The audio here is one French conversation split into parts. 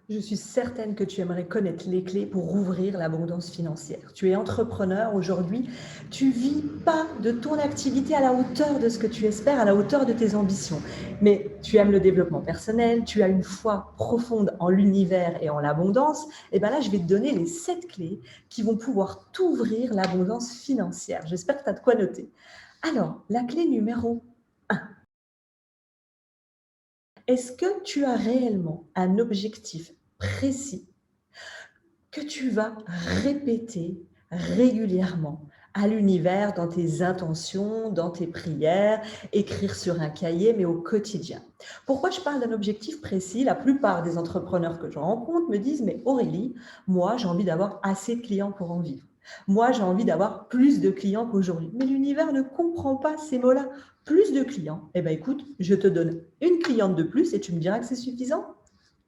Je suis certaine que tu aimerais connaître les clés pour ouvrir l'abondance financière. Tu es entrepreneur aujourd'hui, tu vis pas de ton activité à la hauteur de ce que tu espères, à la hauteur de tes ambitions. Mais tu aimes le développement personnel, tu as une foi profonde en l'univers et en l'abondance. Et bien là, je vais te donner les 7 clés qui vont pouvoir t'ouvrir l'abondance financière. J'espère que tu as de quoi noter. Alors, la clé numéro 1. Est-ce que tu as réellement un objectif précis que tu vas répéter régulièrement à l'univers, dans tes intentions, dans tes prières, écrire sur un cahier, mais au quotidien. Pourquoi je parle d'un objectif précis? La plupart des entrepreneurs que je rencontre me disent, mais Aurélie, moi j'ai envie d'avoir assez de clients pour en vivre. Moi j'ai envie d'avoir plus de clients qu'aujourd'hui. Mais l'univers ne comprend pas ces mots-là. Plus de clients, eh bien écoute, je te donne une cliente de plus et tu me diras que c'est suffisant?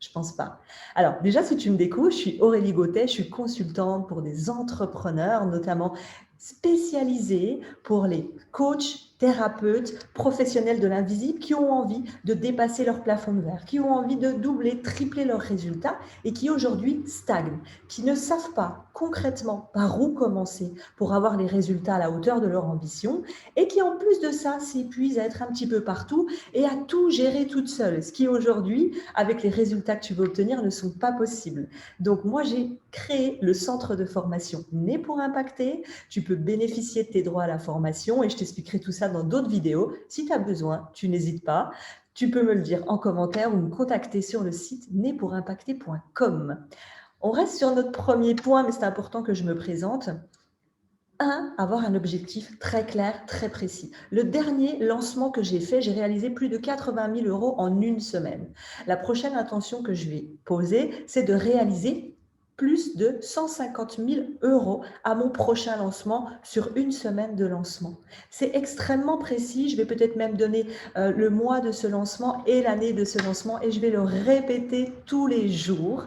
Je pense pas. Alors, déjà, si tu me découvres, je suis Aurélie Gauthier, je suis consultante pour des entrepreneurs, notamment spécialisée pour les coachs, thérapeutes, professionnels de l'invisible qui ont envie de dépasser leur plafond de verre, qui ont envie de doubler, tripler leurs résultats et qui aujourd'hui stagnent, qui ne savent pas concrètement par où commencer pour avoir les résultats à la hauteur de leur ambition et qui en plus de ça s'épuisent à être un petit peu partout et à tout gérer toute seule, ce qui aujourd'hui avec les résultats que tu veux obtenir ne sont pas possibles. Donc moi, j'ai créé le centre de formation Né pour impacter. Tu peux bénéficier de tes droits à la formation et je t'expliquerai tout ça dans d'autres vidéos. Si tu as besoin, tu n'hésites pas. Tu peux me le dire en commentaire ou me contacter sur le site néporimpacter.com. On reste sur notre premier point, mais c'est important que je me présente. 1, avoir un objectif très clair, très précis. Le dernier lancement que j'ai fait, j'ai réalisé plus de 80 000 € en une semaine. La prochaine intention que je vais poser, c'est de réaliser plus de 150 000 € à mon prochain lancement sur une semaine de lancement. C'est extrêmement précis. Je vais peut-être même donner le mois de ce lancement et l'année de ce lancement et je vais le répéter tous les jours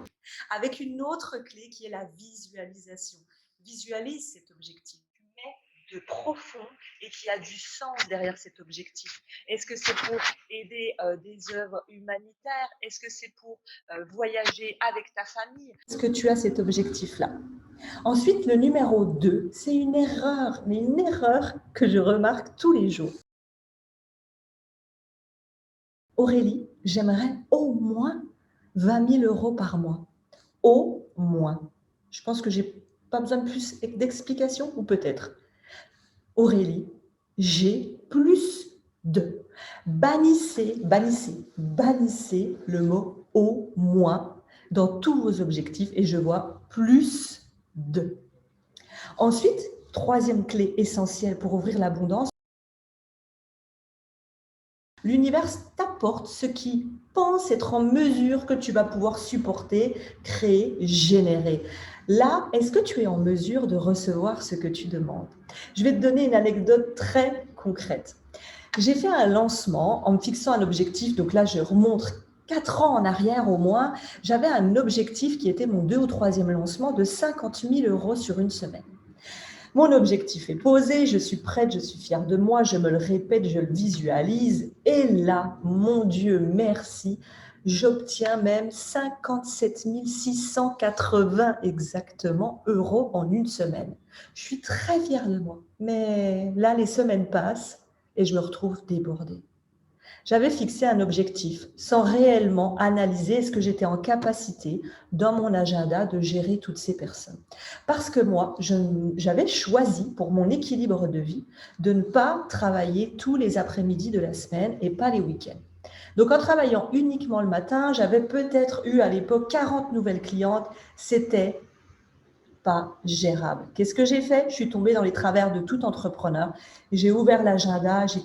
avec une autre clé qui est la visualisation. Visualise cet objectif, tu mets de profond et qui a du sens derrière cet objectif. Est-ce que c'est pour aider des œuvres humanitaires? Est-ce que c'est pour voyager avec ta famille? Est-ce que tu as cet objectif-là? Ensuite, le numéro 2, c'est une erreur, mais une erreur que je remarque tous les jours. Aurélie, j'aimerais au moins 20 000 € par mois. Au moins. Je pense que j'ai pas besoin de plus d'explications ou peut-être. Aurélie, j'ai plus de. Bannissez le mot au moins dans tous vos objectifs et je vois plus de. Ensuite, troisième clé essentielle pour ouvrir l'abondance, l'univers t'apporte ce qui pense être en mesure que tu vas pouvoir supporter, créer, générer. Là, est-ce que tu es en mesure de recevoir ce que tu demandes? Je vais te donner une anecdote très concrète. J'ai fait un lancement en me fixant un objectif, donc là je remonte 4 ans en arrière au moins, j'avais un objectif qui était mon 2 ou 3e lancement de 50 000 € sur une semaine. Mon objectif est posé, je suis prête, je suis fière de moi, je me le répète, je le visualise. Et là, mon Dieu, merci, j'obtiens même 57 680 exactement euros en une semaine. Je suis très fière de moi. Mais là, les semaines passent et je me retrouve débordée. J'avais fixé un objectif sans réellement analyser est-ce que j'étais en capacité dans mon agenda de gérer toutes ces personnes. Parce que moi, j'avais choisi pour mon équilibre de vie de ne pas travailler tous les après-midi de la semaine et pas les week-ends. Donc en travaillant uniquement le matin, j'avais peut-être eu à l'époque 40 nouvelles clientes. C'était pas gérable. Qu'est-ce que j'ai fait? Je suis tombée dans les travers de tout entrepreneur. J'ai ouvert l'agenda, je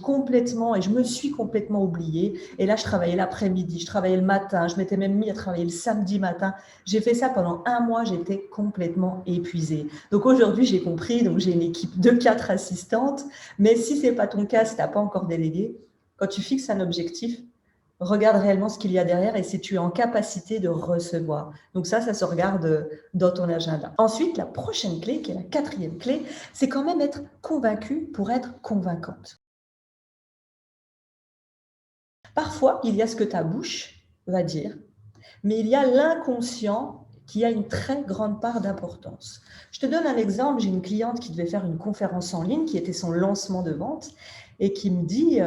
me suis complètement oubliée. Et là, je travaillais l'après-midi, je travaillais le matin, je m'étais même mis à travailler le samedi matin. J'ai fait ça pendant un mois, j'étais complètement épuisée. Donc aujourd'hui, j'ai compris, donc j'ai une équipe de 4 assistantes. Mais si c'est pas ton cas, si tu n'as pas encore délégué, quand tu fixes un objectif, regarde réellement ce qu'il y a derrière et si tu es en capacité de recevoir. Donc ça se regarde dans ton agenda. Ensuite, la prochaine clé, qui est la 4e clé, c'est quand même être convaincu pour être convaincante. Parfois, il y a ce que ta bouche va dire, Mais il y a l'inconscient qui a une très grande part d'importance. Je te donne un exemple. J'ai une cliente qui devait faire une conférence en ligne, qui était son lancement de vente, et qui me dit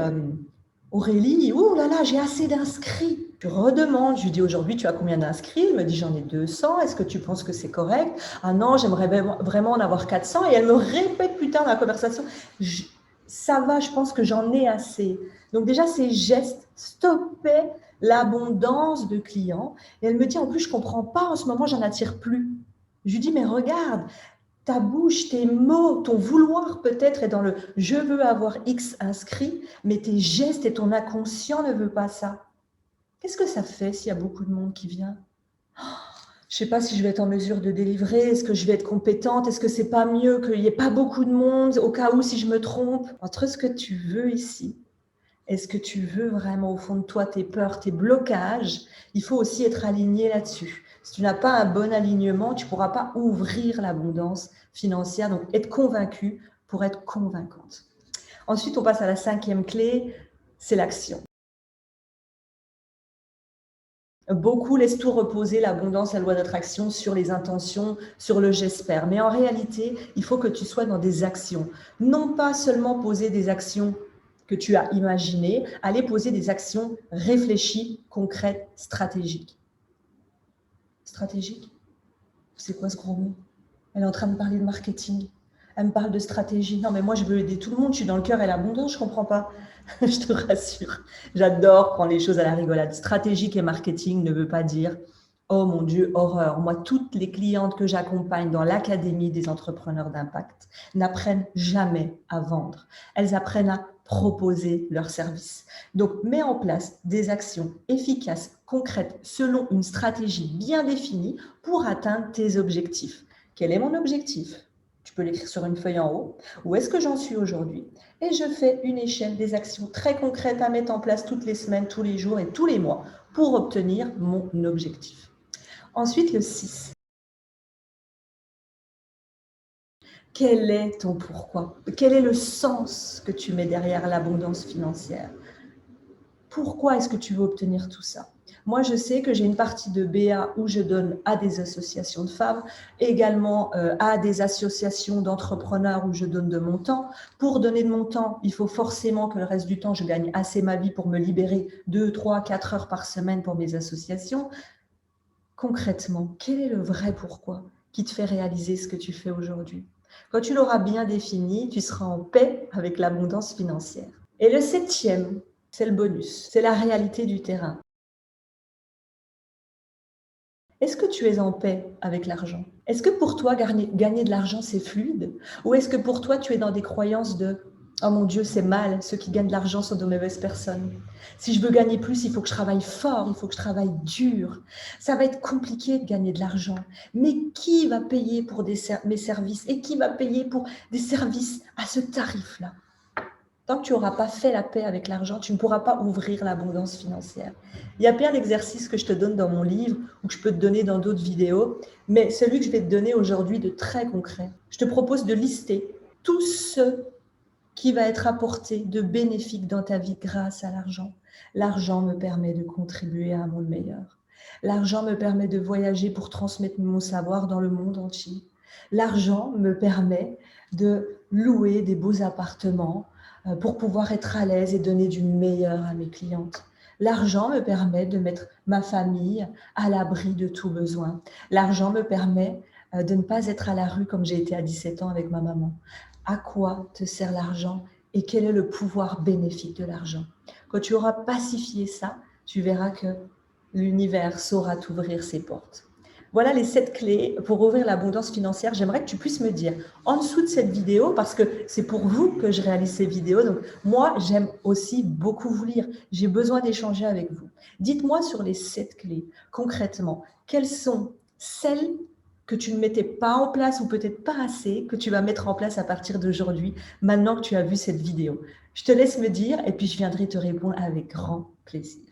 Aurélie, oh là là, j'ai assez d'inscrits. Je redemande, je lui dis aujourd'hui, tu as combien d'inscrits? Elle me dit j'en ai 200. Est-ce que tu penses que c'est correct? Ah non, j'aimerais vraiment en avoir 400. Et elle me répète plus tard dans la conversation, ça va, je pense que j'en ai assez. Donc déjà, ces gestes stoppaient l'abondance de clients. Et elle me dit, en plus, je ne comprends pas, en ce moment, j'en attire plus. Je lui dis, mais regarde, ta bouche, tes mots, ton vouloir peut-être est dans le « je veux avoir X inscrit », mais tes gestes et ton inconscient ne veut pas ça. Qu'est-ce que ça fait s'il y a beaucoup de monde qui vient? Je ne sais pas si je vais être en mesure de délivrer, est-ce que je vais être compétente, est-ce que c'est pas mieux qu'il n'y ait pas beaucoup de monde, au cas où si je me trompe? Entre ce que tu veux ici, est-ce que tu veux vraiment au fond de toi tes peurs, tes blocages? Il faut aussi être aligné là-dessus. Si tu n'as pas un bon alignement, tu ne pourras pas ouvrir l'abondance financière, donc être convaincu pour être convaincante. Ensuite, on passe à la 5e clé, c'est l'action. Beaucoup laissent tout reposer, l'abondance, la loi d'attraction, sur les intentions, sur le j'espère. Mais en réalité, il faut que tu sois dans des actions. Non pas seulement poser des actions que tu as imaginées, aller poser des actions réfléchies, concrètes, stratégiques. Stratégique? C'est quoi ce gros mot? Elle est en train de parler de marketing. Elle me parle de stratégie. Non, mais moi, je veux aider tout le monde. Je suis dans le cœur et l'abondance, je ne comprends pas. Je te rassure. J'adore prendre les choses à la rigolade. Stratégique et marketing ne veut pas dire « Oh mon Dieu, horreur ». Moi, toutes les clientes que j'accompagne dans l'Académie des entrepreneurs d'impact n'apprennent jamais à vendre. Elles apprennent à proposer leurs services. Donc, mets en place des actions efficaces, concrètes, selon une stratégie bien définie pour atteindre tes objectifs. Quel est mon objectif? Tu peux l'écrire sur une feuille en haut. Où est-ce que j'en suis aujourd'hui? Et je fais une échelle des actions très concrètes à mettre en place toutes les semaines, tous les jours et tous les mois pour obtenir mon objectif. Ensuite, le 6. Quel est ton pourquoi? Quel est le sens que tu mets derrière l'abondance financière? Pourquoi est-ce que tu veux obtenir tout ça? Moi, je sais que j'ai une partie de BA où je donne à des associations de femmes, également à des associations d'entrepreneurs où je donne de mon temps. Pour donner de mon temps, il faut forcément que le reste du temps, je gagne assez ma vie pour me libérer 2, 3, 4 heures par semaine pour mes associations. Concrètement, quel est le vrai pourquoi qui te fait réaliser ce que tu fais aujourd'hui? Quand tu l'auras bien défini, tu seras en paix avec l'abondance financière. Et le 7e, c'est le bonus, c'est la réalité du terrain. Est-ce que tu es en paix avec l'argent? Est-ce que pour toi, gagner de l'argent, c'est fluide? Ou est-ce que pour toi, tu es dans des croyances de « Oh mon Dieu, c'est mal, ceux qui gagnent de l'argent sont de mauvaises personnes. Si je veux gagner plus, il faut que je travaille fort, il faut que je travaille dur. Ça va être compliqué de gagner de l'argent. Mais qui va payer pour mes services? Et qui va payer pour des services à ce tarif-là » Tant que tu n'auras pas fait la paix avec l'argent, tu ne pourras pas ouvrir l'abondance financière. Il y a plein d'exercices que je te donne dans mon livre ou que je peux te donner dans d'autres vidéos, mais celui que je vais te donner aujourd'hui de très concret, je te propose de lister tout ce qui va être apporté de bénéfique dans ta vie grâce à l'argent. L'argent me permet de contribuer à un monde meilleur. L'argent me permet de voyager pour transmettre mon savoir dans le monde entier. L'argent me permet de louer des beaux appartements pour pouvoir être à l'aise et donner du meilleur à mes clientes. L'argent me permet de mettre ma famille à l'abri de tout besoin. L'argent me permet de ne pas être à la rue comme j'ai été à 17 ans avec ma maman. À quoi te sert l'argent et quel est le pouvoir bénéfique de l'argent? Quand tu auras pacifié ça, tu verras que l'univers saura t'ouvrir ses portes. Voilà les 7 clés pour ouvrir l'abondance financière. J'aimerais que tu puisses me dire en dessous de cette vidéo, parce que c'est pour vous que je réalise ces vidéos. Donc, moi, j'aime aussi beaucoup vous lire. J'ai besoin d'échanger avec vous. Dites-moi sur les 7 clés, concrètement, quelles sont celles que tu ne mettais pas en place ou peut-être pas assez, que tu vas mettre en place à partir d'aujourd'hui, maintenant que tu as vu cette vidéo. Je te laisse me dire et puis je viendrai te répondre avec grand plaisir.